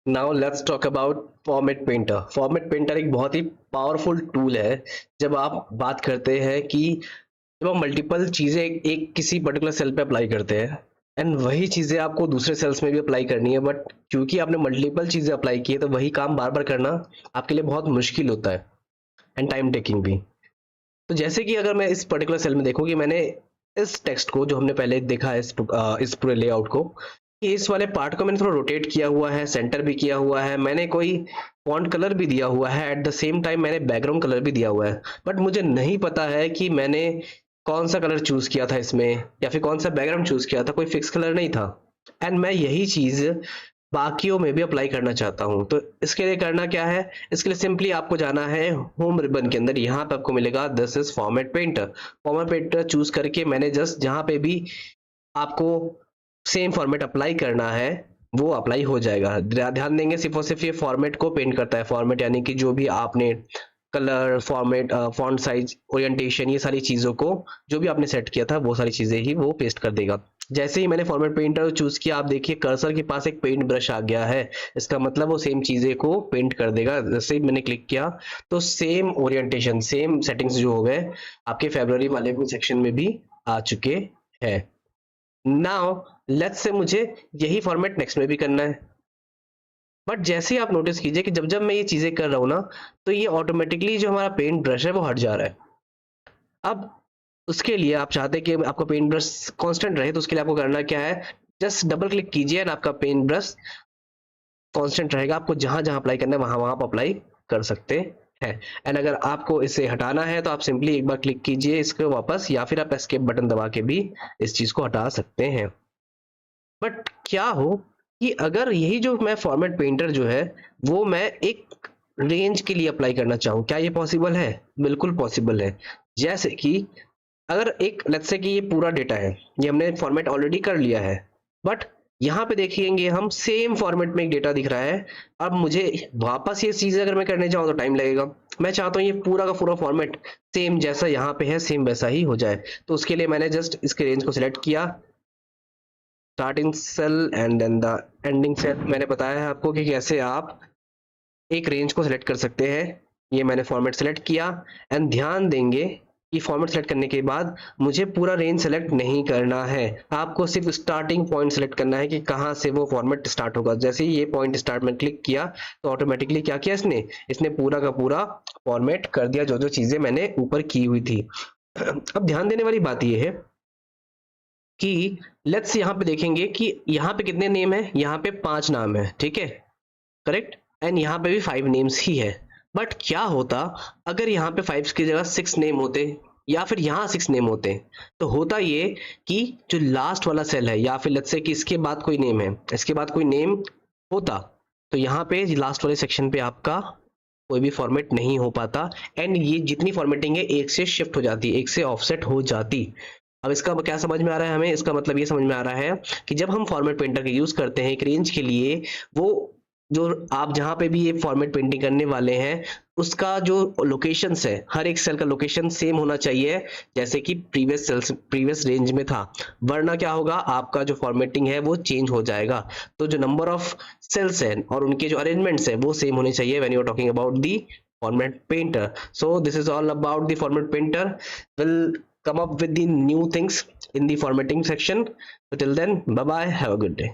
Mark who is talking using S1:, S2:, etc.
S1: Now let's talk about format painter. Format painter एक बहुत ही powerful tool है जब आप बात करते हैं कि जब हम मल्टीपल चीजें एक किसी पर्टिकुलर सेल पे अप्लाई करते हैं एंड वही चीजें आपको दूसरे सेल्स में भी अप्लाई करनी है, बट क्योंकि आपने मल्टीपल चीजें अप्लाई की है तो वही काम बार बार करना आपके लिए बहुत मुश्किल होता है एंड टाइम टेकिंग भी। तो जैसे कि अगर मैं इस पर्टिकुलर सेल में देखूं कि मैंने इस टेक्स्ट को जो हमने पहले देखा है इस पूरे लेआउट को, कि इस वाले पार्ट को मैंने थोड़ा रोटेट किया हुआ है, सेंटर भी किया हुआ है, मैंने कोई फॉन्ट कलर भी दिया हुआ है, एट द सेम टाइम मैंने बैकग्राउंड कलर भी दिया हुआ है, बट मुझे नहीं पता है कि मैंने कौन सा कलर चूज किया था इसमें या फिर कौन सा बैकग्राउंड चूज किया था। कोई फिक्स कलर नहीं था एंड मैं यही चीज बाकियों में भी अप्लाई करना चाहता हूं। तो इसके लिए करना क्या है, इसके लिए सिंपली आपको जाना है होम रिबन के अंदर, यहाँ पे आपको मिलेगा this is format painter. Format painter choose करके मैंने जस्ट जहां पे भी आपको सेम फॉर्मेट अप्लाई करना है वो अप्लाई हो जाएगा। ध्यान देंगे सिर्फ और सिर्फ ये फॉर्मेट को पेंट करता है। फॉर्मेट यानी कि जो भी आपने colour, format, font size, orientation, ये सारी चीजों को जो भी आपने सेट किया था वो सारी चीजें ही वो पेस्ट कर देगा। जैसे ही मैंने फॉर्मेट पेंटर चूज किया, आप देखिए कर्सर के पास एक पेंट ब्रश आ गया है। इसका मतलब वो सेम चीजें को पेंट कर देगा। जैसे ही मैंने क्लिक किया तो सेम ओरिएंटेशन, सेम सेटिंग्स जो हो गए आपके फेब्रुअरी वाले सेक्शन में भी आ चुके हैं। नाउ लेट्स से मुझे यही फॉर्मेट नेक्स्ट में भी करना है, बट जैसे ही आप नोटिस कीजिए कि जब जब मैं ये चीजें कर रहा हूं ना, तो ये ऑटोमेटिकली जो हमारा पेंट ब्रश है वो हट जा रहा है। अब उसके लिए आप चाहते हैं कि आपका पेंट ब्रश कांस्टेंट रहे, तो उसके लिए आपको करना क्या है, जस्ट डबल क्लिक कीजिए एंड आपका पेंट ब्रश कांस्टेंट रहेगा। आपको जहां जहां अप्लाई करना है वहां वहां आप अप्लाई कर सकते हैं। एंड अगर आपको इसे हटाना है तो आप सिंपली एक बार क्लिक कीजिए इसको वापस, या फिर आप एस्केप बटन दबा के भी इस चीज को हटा सकते हैं। बट क्या हो कि अगर यही जो मैं फॉर्मेट पेंटर जो है वो मैं एक रेंज के लिए अप्लाई करना चाहूँ, क्या ये पॉसिबल है? बिल्कुल पॉसिबल है। जैसे कि अगर एक लेट्स से कि ये पूरा डेटा है, ये हमने फॉर्मेट ऑलरेडी कर लिया है, बट यहाँ पे देखेंगे हम सेम फॉर्मेट में एक डेटा दिख रहा है। अब मुझे वापस ये चीजें अगर मैं करने जाऊँ तो टाइम लगेगा। मैं चाहता हूँ ये पूरा का पूरा फॉर्मेट सेम जैसा यहाँ पे है सेम वैसा ही हो जाए। तो उसके लिए मैंने जस्ट इसके रेंज को सिलेक्ट किया, starting cell and then the ending cell. मैंने बताया है आपको कि कैसे आप एक रेंज को सिलेक्ट कर सकते हैं। ये मैंने फॉर्मेट सेलेक्ट किया एंड ध्यान देंगे कि फॉर्मेट सेलेक्ट करने के बाद मुझे पूरा रेंज सेलेक्ट नहीं करना है। आपको सिर्फ स्टार्टिंग पॉइंट सेलेक्ट करना है कि कहाँ से वो फॉर्मेट स्टार्ट होगा। जैसे ही ये पॉइंट स्टार्ट में क्लिक किया तो ऑटोमेटिकली क्या किया इसने पूरा का पूरा फॉर्मेट कर दिया जो जो चीजें मैंने ऊपर की हुई थी। अब ध्यान देने वाली बात यह है कि लेट्स यहाँ पे देखेंगे कि यहाँ पे कितने नेम है, यहाँ पे 5 नाम है, ठीक है, करेक्ट। एंड यहाँ पे भी 5 नेम्स ही है। बट क्या होता अगर यहाँ पे 5 की जगह 6 नेम होते, या फिर यहाँ 6 नेम होते? तो होता ये कि जो लास्ट वाला सेल है, या फिर लेट्स से कि इसके बाद कोई नेम है, इसके बाद कोई नेम होता, तो यहाँ पे लास्ट वाले सेक्शन पे आपका कोई भी फॉर्मेट नहीं हो पाता एंड ये जितनी फॉर्मेटिंग है एक से शिफ्ट हो जाती, एक से ऑफसेट हो जाती। अब इसका क्या समझ में आ रहा है हमें? इसका मतलब ये समझ में आ रहा है कि जब हम फॉर्मेट पेंटर का यूज करते हैं एक रेंज के लिए, वो जो आप जहां पे भी ये फॉर्मेट पेंटिंग करने वाले हैं उसका जो लोकेशंस है, हर एक सेल का लोकेशन सेम होना चाहिए जैसे कि प्रीवियस रेंज में था, वरना क्या होगा, आपका जो फॉर्मेटिंग है वो चेंज हो जाएगा। तो जो नंबर ऑफ सेल्स है और उनके जो अरेंजमेंट्स है वो सेम होने चाहिए when you are talking about the format painter. So this is all about the format painter. We'll come up with the new things in the formatting section. So till then, bye bye, have a good day.